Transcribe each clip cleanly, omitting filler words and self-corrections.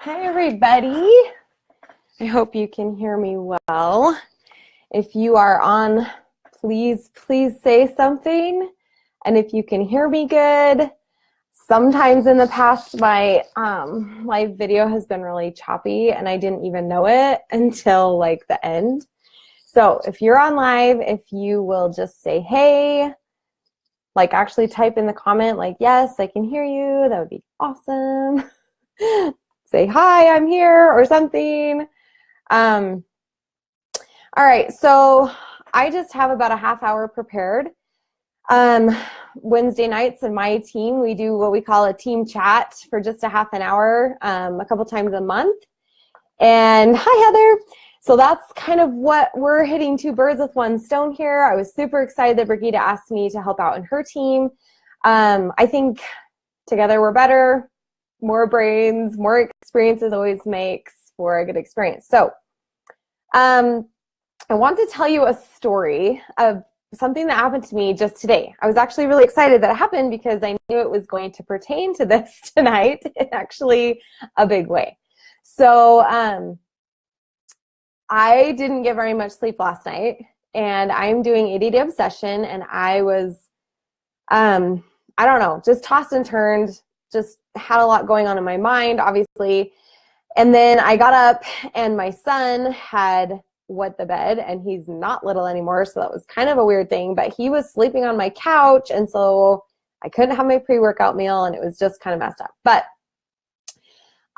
Hi, everybody. I hope you can hear me well. If you are on, please say something. And if you can hear me good, sometimes in the past, my live video has been really choppy and I didn't even know it until like the end. So if you're on live, if you will just say, hey, like actually type in the comment, like, yes, I can hear you. That would be awesome. Say, hi, I'm here or something. All right, so I just have about a half hour prepared. Wednesday nights in my team, we do what we call a team chat for just a half an hour, a couple times a month. And hi, Heather. So that's kind of what we're hitting, two birds with one stone here. I was super excited that Brigitte asked me to help out in her team. I think together we're better. More brains, more experiences always makes for a good experience. So I want to tell you a story of something that happened to me just today. I was actually really excited that it happened because I knew it was going to pertain to this tonight in actually a big way. So I didn't get very much sleep last night, and I'm doing ADD obsession, and I was, I don't know, just tossed and turned, just had a lot going on in my mind, obviously. And then I got up and my son had wet the bed, and he's not little anymore, so that was kind of a weird thing, but he was sleeping on my couch, and so I couldn't have my pre-workout meal, and it was just kind of messed up. But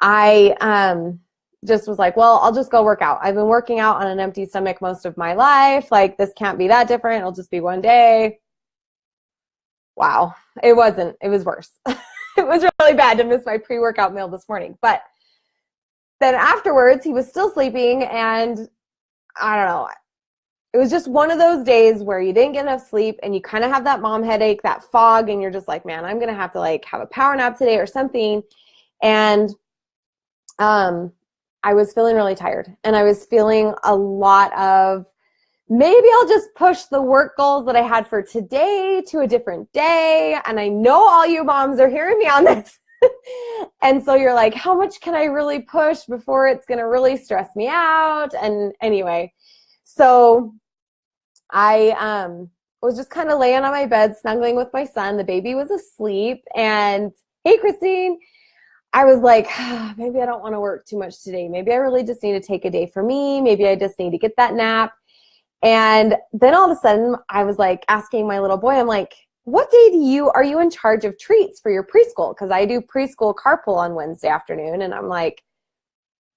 I just was like, well, I'll just go work out. I've been working out on an empty stomach most of my life. Like, this can't be that different. It'll just be one day. Wow. It wasn't. It was worse. It was really bad to miss my pre-workout meal this morning. But then afterwards, he was still sleeping, and I don't know. It was just one of those days where you didn't get enough sleep, and you kind of have that mom headache, that fog, and you're just like, man, I'm going to have to like have a power nap today or something. And I was feeling really tired, and I was feeling a lot of, maybe I'll just push the work goals that I had for today to a different day. And I know all you moms are hearing me on this. And so you're like, how much can I really push before it's going to really stress me out? And anyway, so I was just kind of laying on my bed, snuggling with my son. The baby was asleep. And hey, Christine, I was like, maybe I don't want to work too much today. Maybe I really just need to take a day for me. Maybe I just need to get that nap. And then all of a sudden, I was like asking my little boy, I'm like, what day are you in charge of treats for your preschool? Because I do preschool carpool on Wednesday afternoon. And I'm like,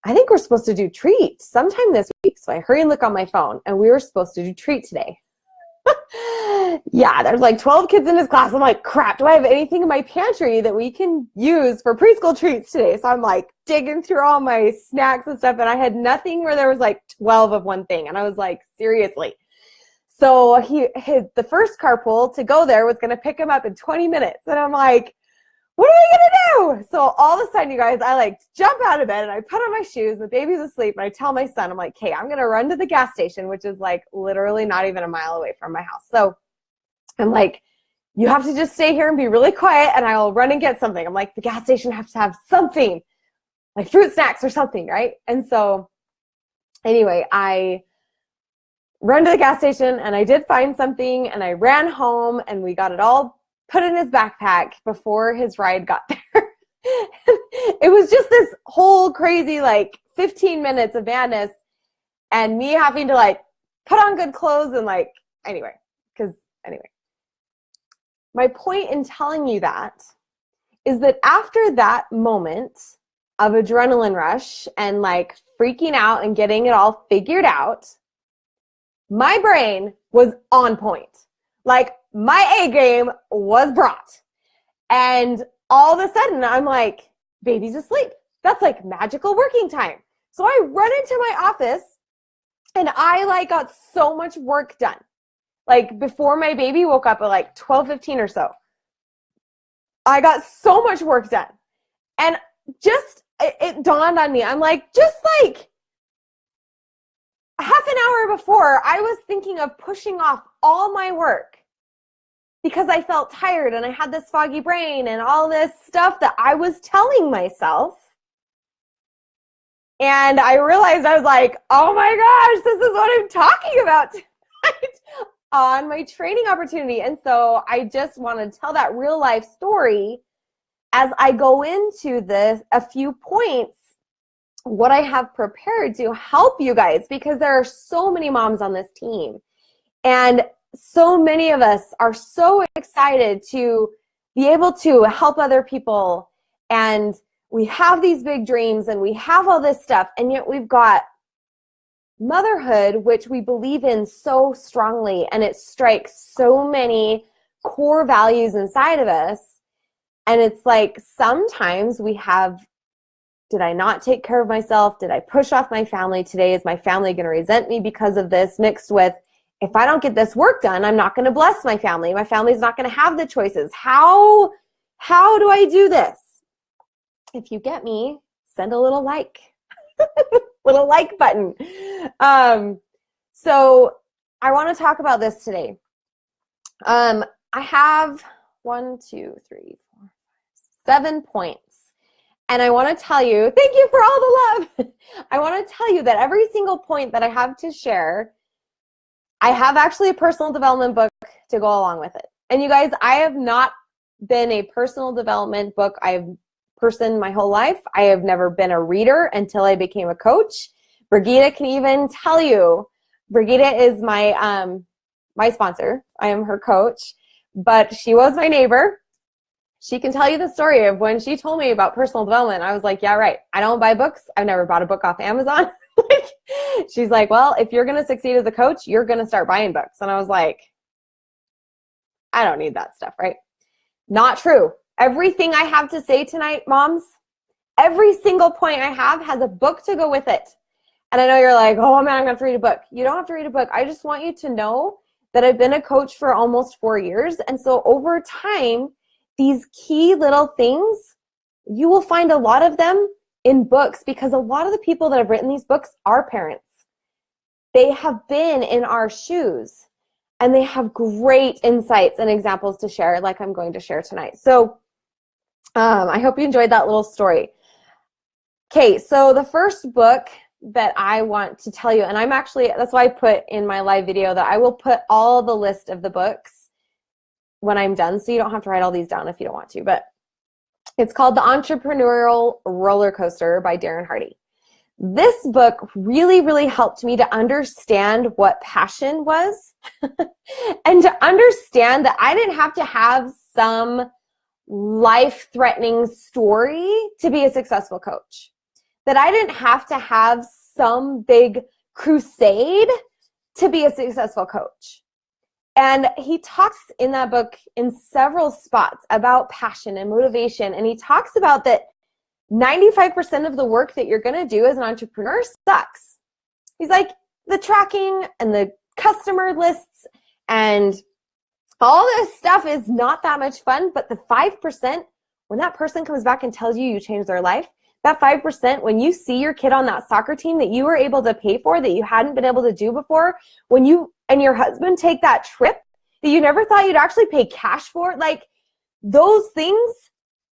I think we're supposed to do treats sometime this week. So I hurry and look on my phone, and we were supposed to do treat today. Yeah, there's like 12 kids in his class. I'm like, crap, do I have anything in my pantry that we can use for preschool treats today? So I'm like digging through all my snacks and stuff, and I had nothing where there was like 12 of one thing. And I was like, seriously. So the first carpool to go there was going to pick him up in 20 minutes. And I'm like, what are we going to do? So all of a sudden, you guys, I like jump out of bed and I put on my shoes. The baby's asleep, and I tell my son, I'm like, hey, I'm going to run to the gas station, which is like literally not even a mile away from my house. So I'm like, you have to just stay here and be really quiet, and I'll run and get something. I'm like, the gas station has to have something, like fruit snacks or something, right? And so anyway, I run to the gas station, and I did find something, and I ran home, and we got it all put in his backpack before his ride got there. It was just this whole crazy like 15 minutes of madness, and me having to like put on good clothes and like, anyway. My point in telling you that is that after that moment of adrenaline rush and like freaking out and getting it all figured out, my brain was on point. Like, my A game was brought. And all of a sudden, I'm like, baby's asleep. That's like magical working time. So I run into my office, and I like got so much work done. Like, before my baby woke up at like 12:15 or so, I got so much work done. And just, it dawned on me. I'm like, just like half an hour before, I was thinking of pushing off all my work because I felt tired and I had this foggy brain and all this stuff that I was telling myself And I realized, I was like, oh my gosh, this is what I'm talking about tonight on my training opportunity. And so I just want to tell that real life story as I go into this, a few points, what I have prepared to help you guys, because there are so many moms on this team. And so many of us are so excited to be able to help other people. And we have these big dreams and we have all this stuff. And yet we've got motherhood, which we believe in so strongly. And it strikes so many core values inside of us. And it's like, sometimes we have, did I not take care of myself? Did I push off my family today? Is my family going to resent me because of this? Mixed with, if I don't get this work done, I'm not going to bless my family. My family's not going to have the choices. How do I do this? If you get me, send a little like, little like button. So I want to talk about this today. I have 7 points. And I want to tell you, thank you for all the love. I want to tell you that every single point that I have to share, I have actually a personal development book to go along with it. And you guys, I have not been a personal development book person my whole life. I have never been a reader until I became a coach. Brigitte can even tell you. Brigitte is my sponsor. I am her coach, but she was my neighbor. She can tell you the story of when she told me about personal development. I was like, yeah, right. I don't buy books. I've never bought a book off Amazon. She's like, well, if you're going to succeed as a coach, you're going to start buying books. And I was like, I don't need that stuff, right? Not true. Everything I have to say tonight, moms, every single point I have has a book to go with it. And I know you're like, oh man, I'm going to have to read a book. You don't have to read a book. I just want you to know that I've been a coach for almost 4 years. And so over time, these key little things, you will find a lot of them in books, because a lot of the people that have written these books are parents. They have been in our shoes and they have great insights and examples to share, like I'm going to share tonight. So I hope you enjoyed that little story. Okay, so the first book that I want to tell you, and that's why I put in my live video that I will put all the list of the books when I'm done, so you don't have to write all these down if you don't want to, but it's called The Entrepreneurial Roller Coaster by Darren Hardy. This book really, really helped me to understand what passion was and to understand that I didn't have to have some life-threatening story to be a successful coach, that I didn't have to have some big crusade to be a successful coach. And he talks in that book in several spots about passion and motivation. And he talks about that 95% of the work that you're going to do as an entrepreneur sucks. He's like, the tracking and the customer lists and all this stuff is not that much fun. But the 5%, when that person comes back and tells you changed their life, that 5%, when you see your kid on that soccer team that you were able to pay for, that you hadn't been able to do before, when you and your husband take that trip that you never thought you'd actually pay cash for, like, those things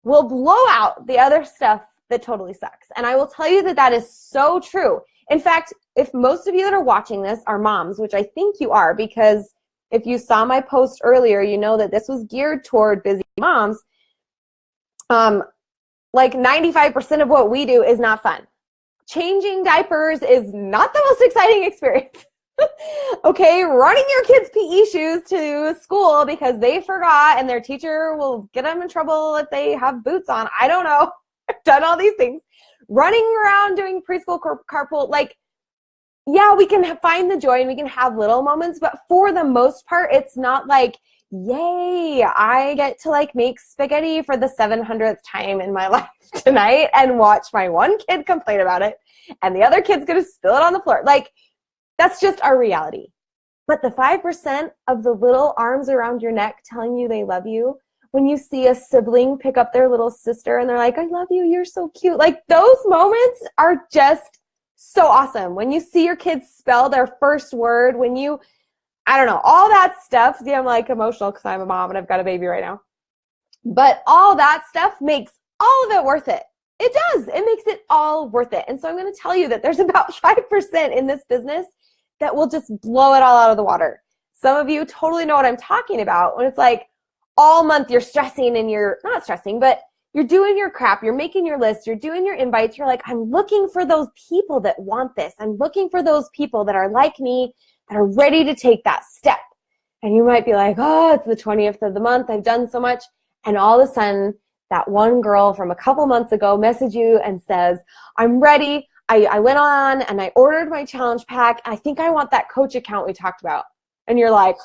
will blow out the other stuff that totally sucks. And I will tell you that that is so true. In fact, if most of you that are watching this are moms, which I think you are, because if you saw my post earlier, you know that this was geared toward busy moms. Like 95% of what we do is not fun. Changing diapers is not the most exciting experience. Okay, running your kids' PE shoes to school because they forgot and their teacher will get them in trouble if they have boots on. I don't know. I've done all these things. Running around doing preschool carpool, like, yeah, we can find the joy and we can have little moments, but for the most part, it's not like, yay, I get to like make spaghetti for the 700th time in my life tonight and watch my one kid complain about it and the other kid's gonna spill it on the floor. Like, that's just our reality. But the 5% of the little arms around your neck telling you they love you, when you see a sibling pick up their little sister and they're like, I love you, you're so cute. Like, those moments are just so awesome. When you see your kids spell their first word, when you, I don't know, all that stuff. See, I'm like emotional because I'm a mom and I've got a baby right now. But all that stuff makes all of it worth it. It does. It makes it all worth it. And so I'm going to tell you that there's about 5% in this business that will just blow it all out of the water. Some of you totally know what I'm talking about when it's like all month you're stressing and you're not stressing, but you're doing your crap, you're making your list, you're doing your invites. You're like, I'm looking for those people that want this. I'm looking for those people that are like me, that are ready to take that step. And you might be like, oh, it's the 20th of the month. I've done so much. And all of a sudden, that one girl from a couple months ago messages you and says, I'm ready. I went on and I ordered my challenge pack. I think I want that coach account we talked about. And you're like,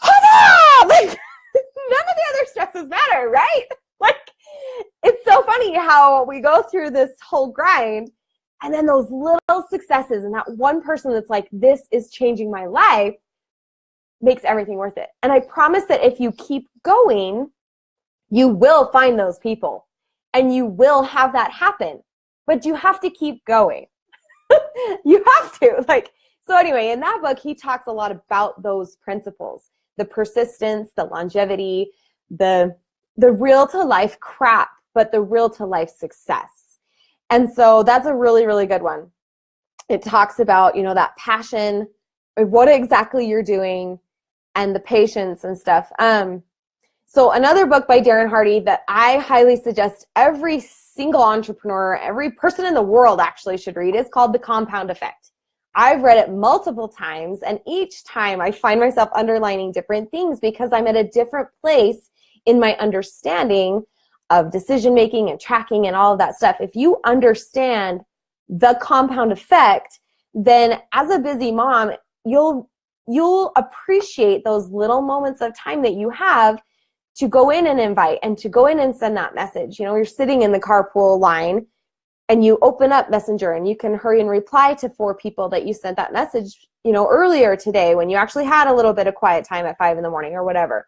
huzzah! Like, none of the other stresses matter, right? Like, it's so funny how we go through this whole grind and then those little successes and that one person that's like, this is changing my life, makes everything worth it. And I promise that if you keep going, you will find those people and you will have that happen, but you have to keep going. You have to. So anyway, in that book, he talks a lot about those principles, the persistence, the longevity, the real to life crap, but the real to life success. And so that's a really, really good one. It talks about, that passion, what exactly you're doing, and the patience and stuff. So another book by Darren Hardy that I highly suggest every single entrepreneur, every person in the world actually should read is called The Compound Effect. I've read it multiple times, and each time I find myself underlining different things because I'm at a different place in my understanding of decision making and tracking and all of that stuff. If you understand the compound effect, then as a busy mom, you'll appreciate those little moments of time that you have to go in and invite and to go in and send that message. You're sitting in the carpool line and you open up Messenger and you can hurry and reply to 4 people that you sent that message, earlier today when you actually had a little bit of quiet time at 5 in the morning or whatever.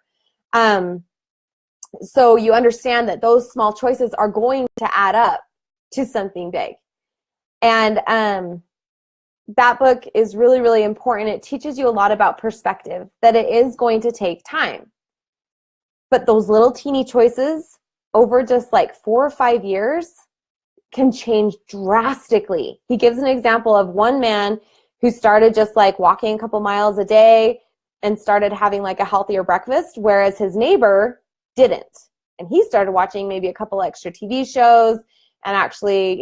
So you understand that those small choices are going to add up to something big. And that book is really, really important. It teaches you a lot about perspective, that it is going to take time. But those little teeny choices over just 4 or 5 years can change drastically. He gives an example of one man who started just walking a couple miles a day and started having a healthier breakfast, whereas his neighbor didn't. And he started watching maybe a couple extra TV shows and actually,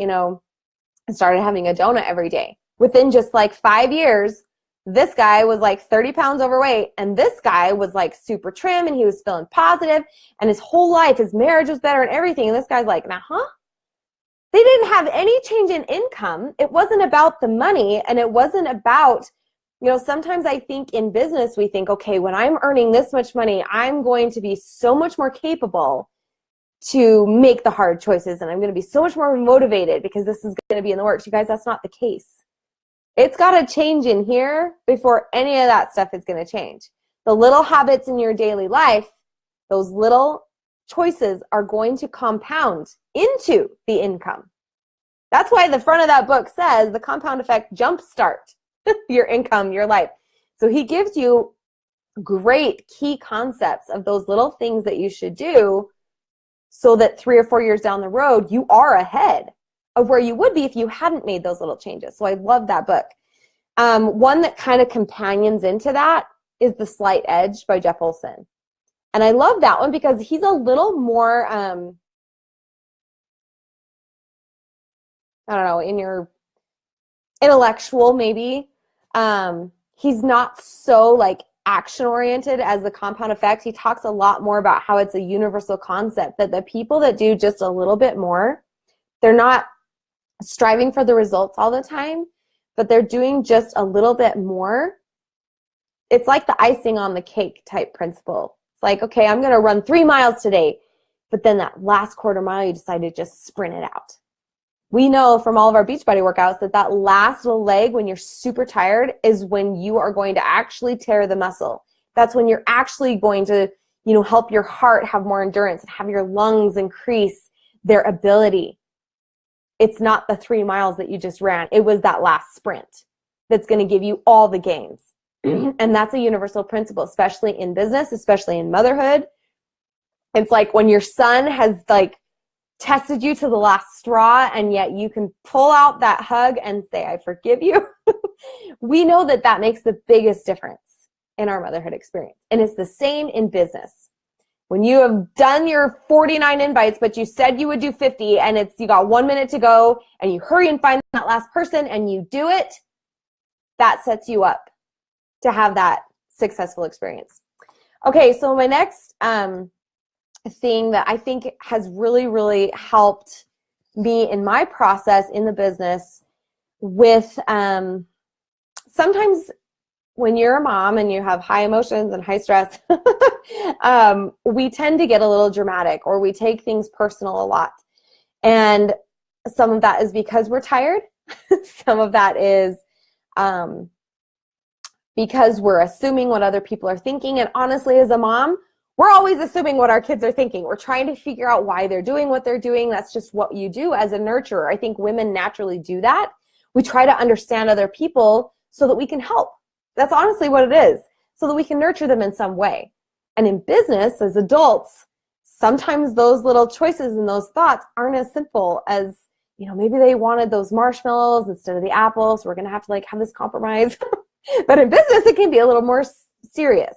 started having a donut every day. Within just 5 years, this guy was 30 pounds overweight, and this guy was super trim, and he was feeling positive, and his whole life, his marriage was better and everything. And this guy's like, They didn't have any change in income. It wasn't about the money, and it wasn't about, sometimes I think in business we think, okay, when I'm earning this much money, I'm going to be so much more capable to make the hard choices, and I'm going to be so much more motivated because this is going to be in the works. You guys, that's not the case. It's got to change in here before any of that stuff is going to change. The little habits in your daily life, those little choices are going to compound into the income. That's why the front of that book says the compound effect jumpstart your income, your life. So he gives you great key concepts of those little things that you should do so that 3 or 4 years down the road, you are ahead of where you would be if you hadn't made those little changes. So I love that book. One that kind of companions into that is The Slight Edge by Jeff Olson. And I love that one because he's a little more, in your intellectual maybe. He's not so action-oriented as The Compound Effect. He talks a lot more about how it's a universal concept, that the people that do just a little bit more, they're not striving for the results all the time, but they're doing just a little bit more. It's like the icing on the cake type principle. It's okay, I'm going to run 3 miles today, but then that last quarter mile, you decide to just sprint it out. We know from all of our Beachbody workouts that last little leg when you're super tired is when you are going to actually tear the muscle. That's when you're actually going to, help your heart have more endurance and have your lungs increase their ability. It's not the 3 miles that you just ran. It was that last sprint that's going to give you all the gains. And that's a universal principle, especially in business, especially in motherhood. It's when your son has tested you to the last straw, and yet you can pull out that hug and say, I forgive you. We know that that makes the biggest difference in our motherhood experience. And it's the same in business. When you have done your 49 invites, but you said you would do 50, and you got 1 minute to go, and you hurry and find that last person and you do it, that sets you up to have that successful experience. Okay, so my next thing that I think has really, really helped me in my process in the business with sometimes when you're a mom and you have high emotions and high stress, we tend to get a little dramatic, or we take things personal a lot. And some of that is because we're tired. Some of that is because we're assuming what other people are thinking. And honestly, as a mom, we're always assuming what our kids are thinking. We're trying to figure out why they're doing what they're doing. That's just what you do as a nurturer. I think women naturally do that. We try to understand other people so that we can help. That's honestly what it is, so that we can nurture them in some way. And in business, as adults, sometimes those little choices and those thoughts aren't as simple as, maybe they wanted those marshmallows instead of the apples, so we're going to have to have this compromise. But in business, it can be a little more serious.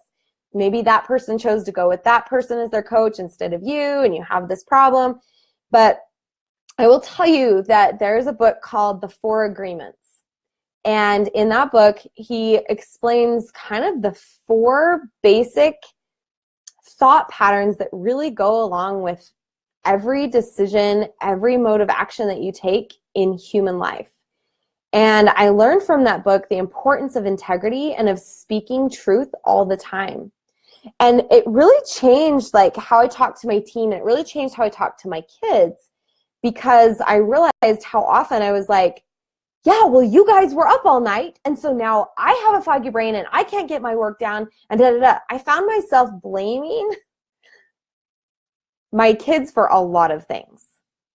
Maybe that person chose to go with that person as their coach instead of you, and you have this problem. But I will tell you that there's a book called The 4 Agreements. And in that book, he explains kind of the 4 basic thought patterns that really go along with every decision, every mode of action that you take in human life. And I learned from that book the importance of integrity and of speaking truth all the time. And it really changed how I talk to my team. It really changed how I talk to my kids, because I realized how often I was like, yeah, well, you guys were up all night, and so now I have a foggy brain and I can't get my work done, and da-da-da. I found myself blaming my kids for a lot of things.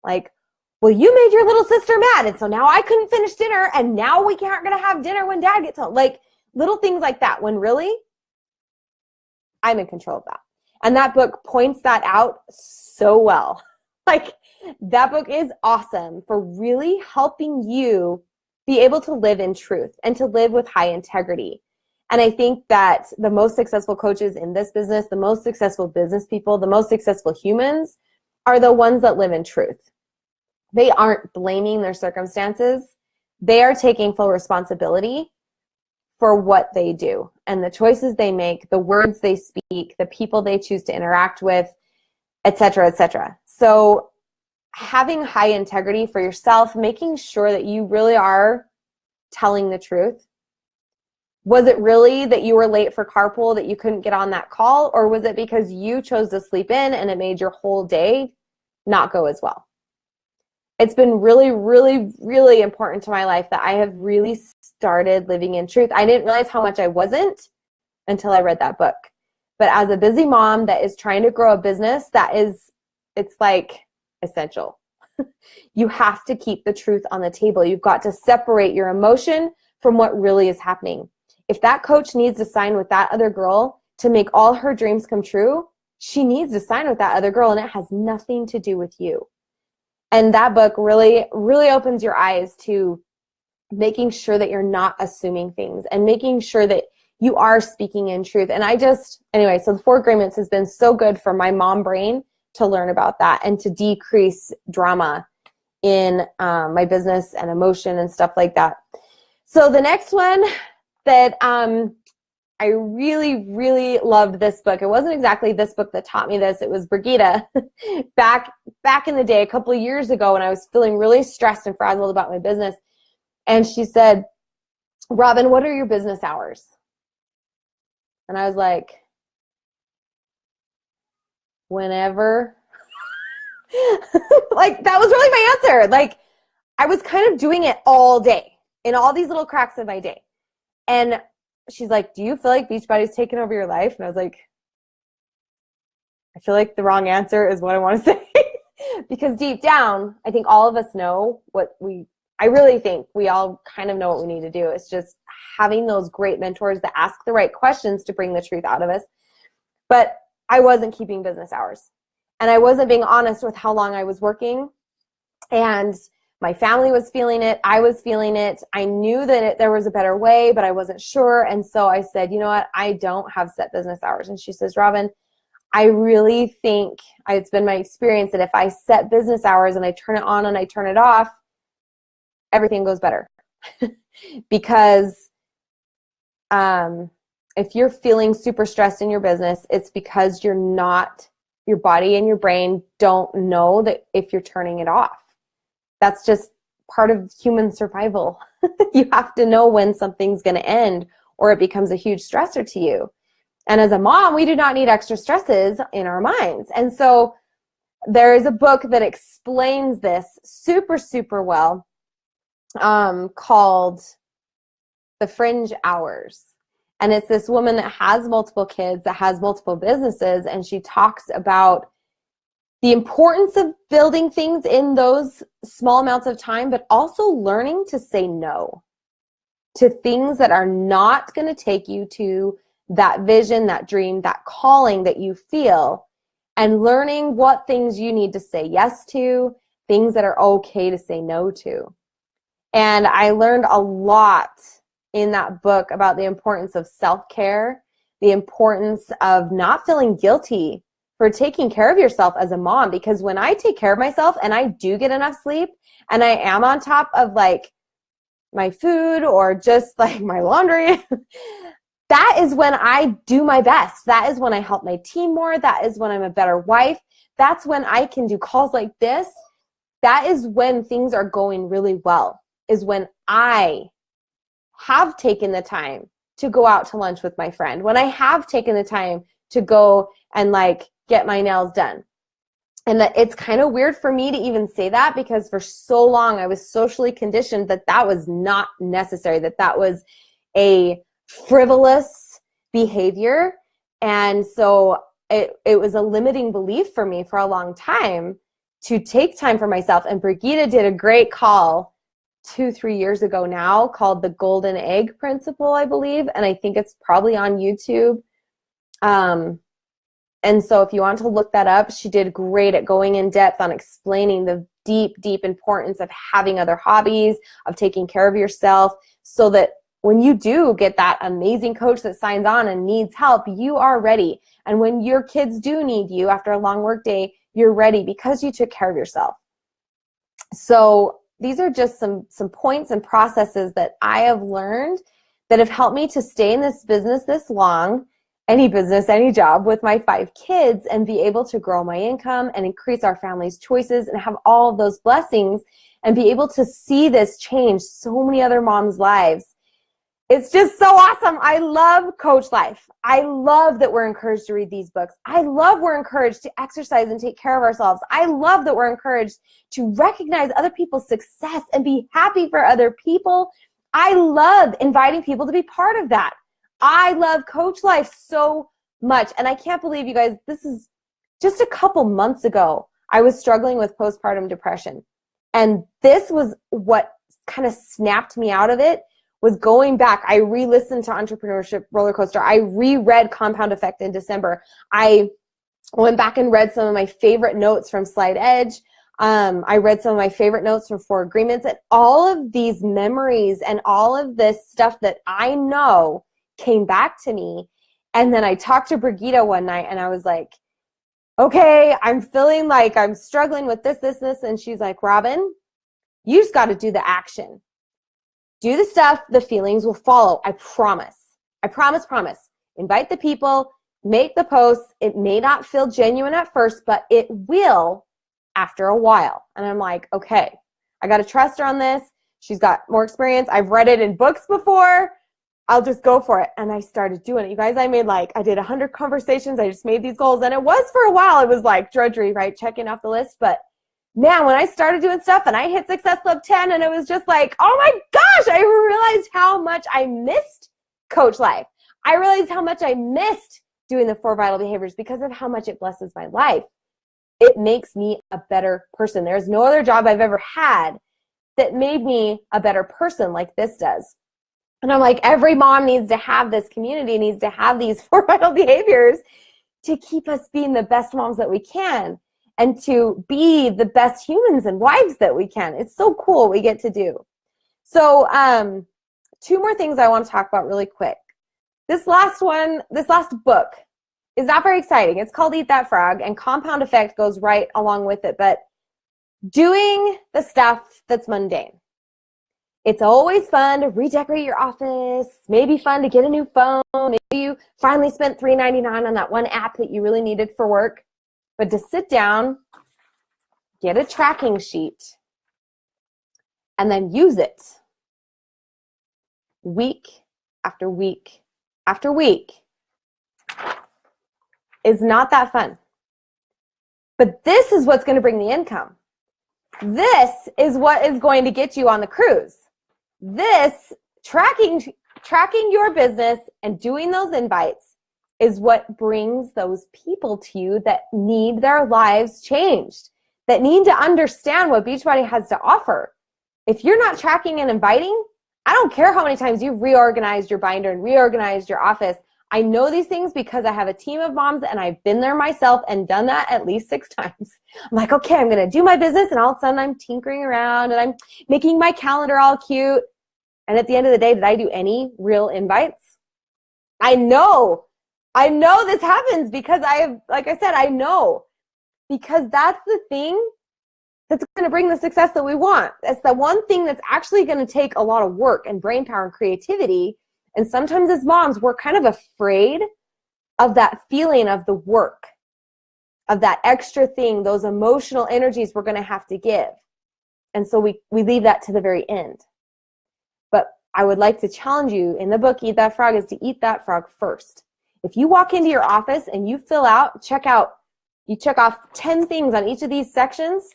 Well, you made your little sister mad, and so now I couldn't finish dinner, and now we aren't going to have dinner when Dad gets home. Little things like that, when really, I'm in control of that. And that book points that out so well. That book is awesome for really helping you be able to live in truth and to live with high integrity. And I think that the most successful coaches in this business, the most successful business people, the most successful humans are the ones that live in truth. They aren't blaming their circumstances. They are taking full responsibility for what they do and the choices they make, the words they speak, the people they choose to interact with, et cetera, et cetera. So having high integrity for yourself, making sure that you really are telling the truth. Was it really that you were late for carpool, that you couldn't get on that call? Or was it because you chose to sleep in and it made your whole day not go as well? It's been really, really, really important to my life that I have really started living in truth. I didn't realize how much I wasn't until I read that book. But as a busy mom that is trying to grow a business, it's essential. You have to keep the truth on the table. You've got to separate your emotion from what really is happening. If that coach needs to sign with that other girl to make all her dreams come true, she needs to sign with that other girl, and it has nothing to do with you. And that book really, really opens your eyes to making sure that you're not assuming things and making sure that you are speaking in truth. And anyway, so the 4 Agreements has been so good for my mom brain to learn about that and to decrease drama in my business and emotion and stuff like that. So the next one that I really, really loved this book. It wasn't exactly this book that taught me this. It was Brigitte back in the day, a couple of years ago, when I was feeling really stressed and frazzled about my business. And she said, Robyn, what are your business hours? And I was like, whenever. That was really my answer. I was kind of doing it all day in all these little cracks of my day. And she's like, do you feel like Beachbody's taken over your life? And I was like, I feel like the wrong answer is what I want to say. Because deep down, I think all of us know I really think we all kind of know what we need to do. It's just having those great mentors that ask the right questions to bring the truth out of us. But I wasn't keeping business hours. And I wasn't being honest with how long I was working. And my family was feeling it. I was feeling it. I knew that there was a better way, but I wasn't sure. And so I said, you know what? I don't have set business hours. And she says, Robyn, I really think it's been my experience that if I set business hours and I turn it on and I turn it off, everything goes better. Because if you're feeling super stressed in your business, it's because your body and your brain don't know that if you're turning it off. That's just part of human survival. You have to know when something's going to end or it becomes a huge stressor to you. And as a mom, we do not need extra stresses in our minds. And so there is a book that explains this super, super well, called The Fringe Hours. And it's this woman that has multiple kids, that has multiple businesses, and she talks about the importance of building things in those small amounts of time, but also learning to say no to things that are not going to take you to that vision, that dream, that calling that you feel, and learning what things you need to say yes to, things that are okay to say no to. And I learned a lot in that book about the importance of self-care, the importance of not feeling guilty for taking care of yourself as a mom. Because when I take care of myself and I do get enough sleep and I am on top of like my food or just like my laundry, that is when I do my best. That is when I help my team more. That is when I'm a better wife. That's when I can do calls like this. That is when things are going really well, is when I have taken the time to go out to lunch with my friend, when I have taken the time to go and like get my nails done. And that it's kind of weird for me to even say that, because for so long I was socially conditioned that that was not necessary, that was a frivolous behavior. And so it was a limiting belief for me for a long time to take time for myself. And Brigitte did a great call 2-3 years ago now called the Golden Egg Principle, I believe. And I think it's probably on YouTube. And so if you want to look that up, she did great at going in depth on explaining the deep, deep importance of having other hobbies, of taking care of yourself, so that when you do get that amazing coach that signs on and needs help, you are ready. And when your kids do need you after a long work day, you're ready because you took care of yourself. So these are just some points and processes that I have learned that have helped me to stay in this business this long, any business, any job, with my 5 kids, and be able to grow my income and increase our family's choices and have all of those blessings and be able to see this change so many other moms' lives. It's just so awesome. I love Coach Life. I love that we're encouraged to read these books. I love we're encouraged to exercise and take care of ourselves. I love that we're encouraged to recognize other people's success and be happy for other people. I love inviting people to be part of that. I love Coach Life so much. And I can't believe, you guys, this is just a couple months ago, I was struggling with postpartum depression. And this was what kind of snapped me out of it, was going back. I re-listened to Entrepreneurship Roller Coaster. I reread Compound Effect in December. I went back and read some of my favorite notes from Slide Edge. I read some of my favorite notes from 4 Agreements. And all of these memories and all of this stuff that I know came back to me. And then I talked to Brigitte one night and I was like, okay, I'm feeling like I'm struggling with this. And she's like, Robyn, you just got to do the action. Do the stuff, the feelings will follow. I promise. I promise. Invite the people, make the posts. It may not feel genuine at first, but it will after a while. And I'm like, okay, I got to trust her on this. She's got more experience. I've read it in books before. I'll just go for it. And I started doing it. You guys, I did 100 conversations. I just made these goals. And it was, for a while, it was like drudgery, right? Checking off the list. But man, when I started doing stuff and I hit Success Club 10, and it was just like, oh my gosh, I realized how much I missed Coach Life. I realized how much I missed doing the 4 vital behaviors because of how much it blesses my life. It makes me a better person. There's no other job I've ever had that made me a better person like this does. And I'm like, every mom needs to have this community, needs to have these 4 vital behaviors to keep us being the best moms that we can. and to be the best humans and wives that we can. It's so cool we get to do. So 2 more things I want to talk about really quick. This last book is not very exciting. It's called Eat That Frog, and compound effect goes right along with it. But doing the stuff that's mundane. It's always fun to redecorate your office, maybe fun to get a new phone, maybe you finally spent $3.99 on that one app that you really needed for work. But to sit down, get a tracking sheet, and then use it week after week after week is not that fun. But this is what's going to bring the income. This is what is going to get you on the cruise. This tracking your business and doing those invites is what brings those people to you that need their lives changed, that need to understand what Beachbody has to offer. If you're not tracking and inviting, I don't care how many times you've reorganized your binder and reorganized your office. I know these things because I have a team of moms and I've been there myself and done that at least 6 times. I'm like, okay, I'm going to do my business, and all of a sudden I'm tinkering around and I'm making my calendar all cute. And at the end of the day, did I do any real invites? I know this happens because like I said, I know, because that's the thing that's going to bring the success that we want. That's the one thing that's actually going to take a lot of work and brain power and creativity. And sometimes as moms, we're kind of afraid of that feeling of the work, of that extra thing, those emotional energies we're going to have to give. And so we leave that to the very end. But I would like to challenge you in the book, Eat That Frog, is to eat that frog first. If you walk into your office and you check off 10 things on each of these sections,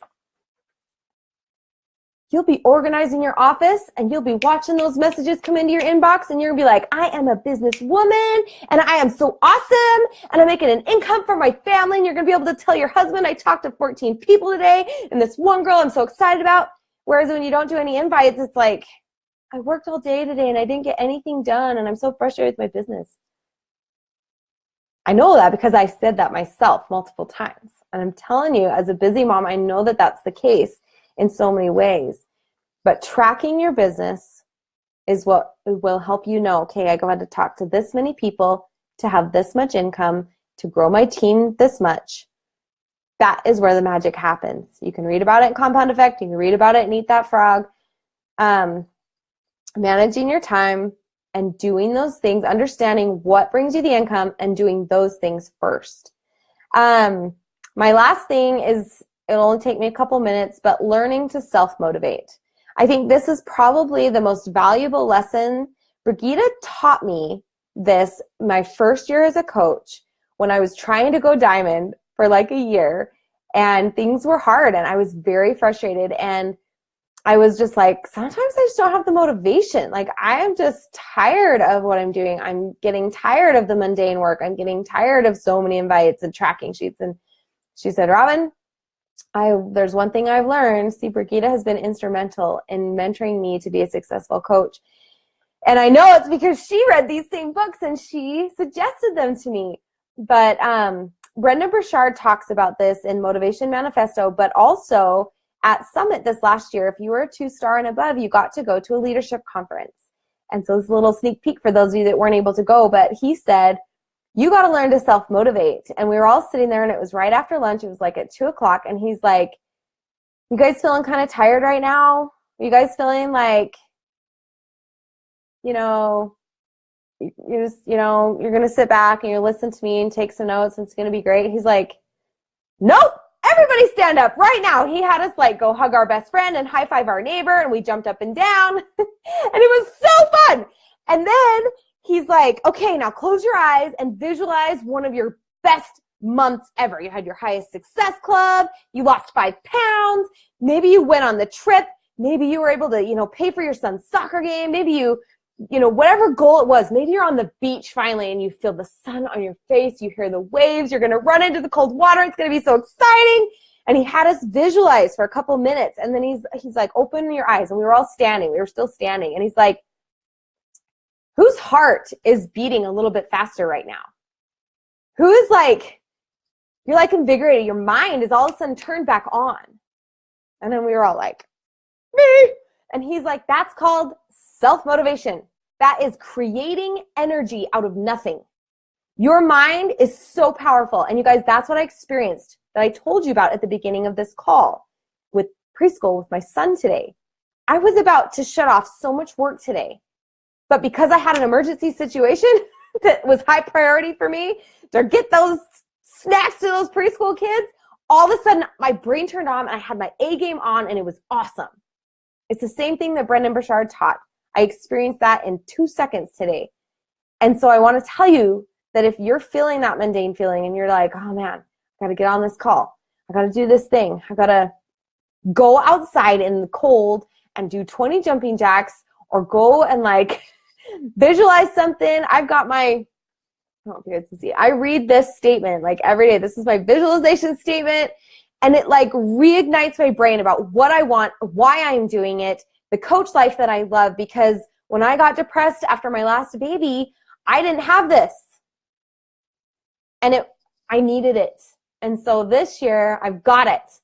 you'll be organizing your office and you'll be watching those messages come into your inbox, and you're gonna be like, I am a businesswoman and I am so awesome and I'm making an income for my family. And you're gonna be able to tell your husband, I talked to 14 people today and this one girl I'm so excited about. Whereas when you don't do any invites, it's like, I worked all day today and I didn't get anything done and I'm so frustrated with my business. I know that because I said that myself multiple times. And I'm telling you, as a busy mom, I know that that's the case in so many ways. But tracking your business is what will help you know, okay, I go ahead to talk to this many people to have this much income, to grow my team this much. That is where the magic happens. You can read about it in Compound Effect. You can read about it in Eat That Frog. Managing your time and doing those things, understanding what brings you the income and doing those things first. My last thing is, it'll only take me a couple minutes, but learning to self-motivate. I think this is probably the most valuable lesson. Brigitte taught me this my first year as a coach when I was trying to go diamond for like a year, and things were hard and I was very frustrated, and I was just like, sometimes I just don't have the motivation. Like, I am just tired of what I'm doing. I'm getting tired of the mundane work. I'm getting tired of so many invites and tracking sheets. And she said, Robyn, there's one thing I've learned. See, Brigitte has been instrumental in mentoring me to be a successful coach. And I know it's because she read these same books and she suggested them to me. But Brendon Burchard talks about this in Motivation Manifesto, but also at Summit this last year, if you were a 2-star and above, you got to go to a leadership conference. And so it's a little sneak peek for those of you that weren't able to go, but he said, you got to learn to self-motivate. And we were all sitting there, and it was right after lunch. It was like at 2 o'clock, and he's like, you guys feeling kind of tired right now? Are you guys feeling like, you're going to sit back and you listen to me and take some notes and it's going to be great? He's like, nope. Everybody stand up right now. He had us like go hug our best friend and high five our neighbor, and we jumped up and down and it was so fun. And then he's like, okay, now close your eyes and visualize one of your best months ever. You had your highest success club. You lost 5 pounds. Maybe you went on the trip. Maybe you were able to, pay for your son's soccer game. Maybe you whatever goal it was, maybe you're on the beach finally and you feel the sun on your face, you hear the waves, you're going to run into the cold water, it's going to be so exciting. And he had us visualize for a couple minutes, and then he's like, open your eyes. And we were all standing, we were still standing. And he's like, whose heart is beating a little bit faster right now? Who is like, you're like invigorated. Your mind is all of a sudden turned back on. And then we were all like, me. And he's like, that's called self-motivation. That is creating energy out of nothing. Your mind is so powerful. And you guys, that's what I experienced that I told you about at the beginning of this call with preschool with my son today. I was about to shut off so much work today. But because I had an emergency situation that was high priority for me to get those snacks to those preschool kids, all of a sudden my brain turned on and I had my A game on and it was awesome. It's the same thing that Brendon Burchard taught. I experienced that in 2 seconds today. And so I want to tell you that if you're feeling that mundane feeling and you're like, oh man, I got to get on this call. I got to do this thing. I got to go outside in the cold and do 20 jumping jacks or go and like visualize something. I've got my, I don't know if you guys can see, I read this statement like every day. This is my visualization statement. And it like reignites my brain about what I want, why I'm doing it, the coach life that I love, because when I got depressed after my last baby, I didn't have this. And I needed it. And so this year I've got it.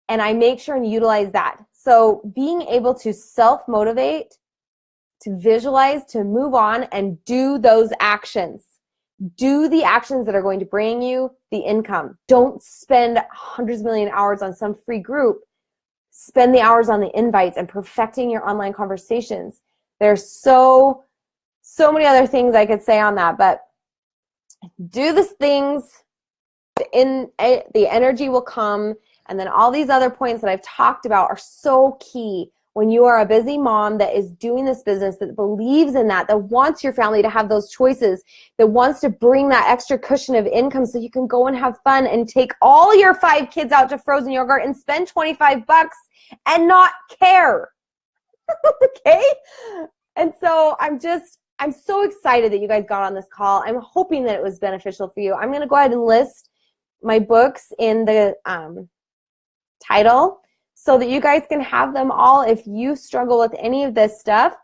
And I make sure and utilize that. So being able to self-motivate, to visualize, to move on and do those actions. Do the actions that are going to bring you the income. Don't spend hundreds of million hours on some free group. Spend the hours on the invites and perfecting your online conversations. There's so many other things I could say on that, but do the things, the energy will come, and then all these other points that I've talked about are so key. When you are a busy mom that is doing this business, that believes in that wants your family to have those choices, that wants to bring that extra cushion of income so you can go and have fun and take all your 5 kids out to frozen yogurt and spend $25 and not care. Okay? And so I'm so excited that you guys got on this call. I'm hoping that it was beneficial for you. I'm going to go ahead and list my books in the title, so that you guys can have them all if you struggle with any of this stuff.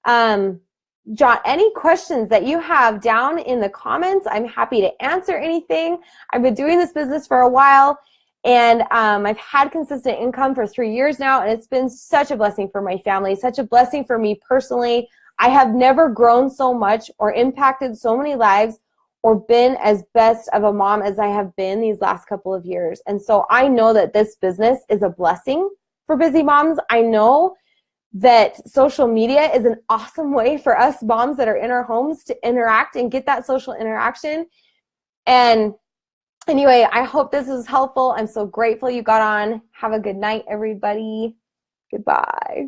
Jot any questions that you have down in the comments. I'm happy to answer anything. I've been doing this business for a while, and I've had consistent income for 3 years now, and it's been such a blessing for my family, such a blessing for me personally. I have never grown so much or impacted so many lives or been as best of a mom as I have been these last couple of years. And so I know that this business is a blessing for busy moms. I know that social media is an awesome way for us moms that are in our homes to interact and get that social interaction. And anyway, I hope this was helpful. I'm so grateful you got on. Have a good night, everybody. Goodbye.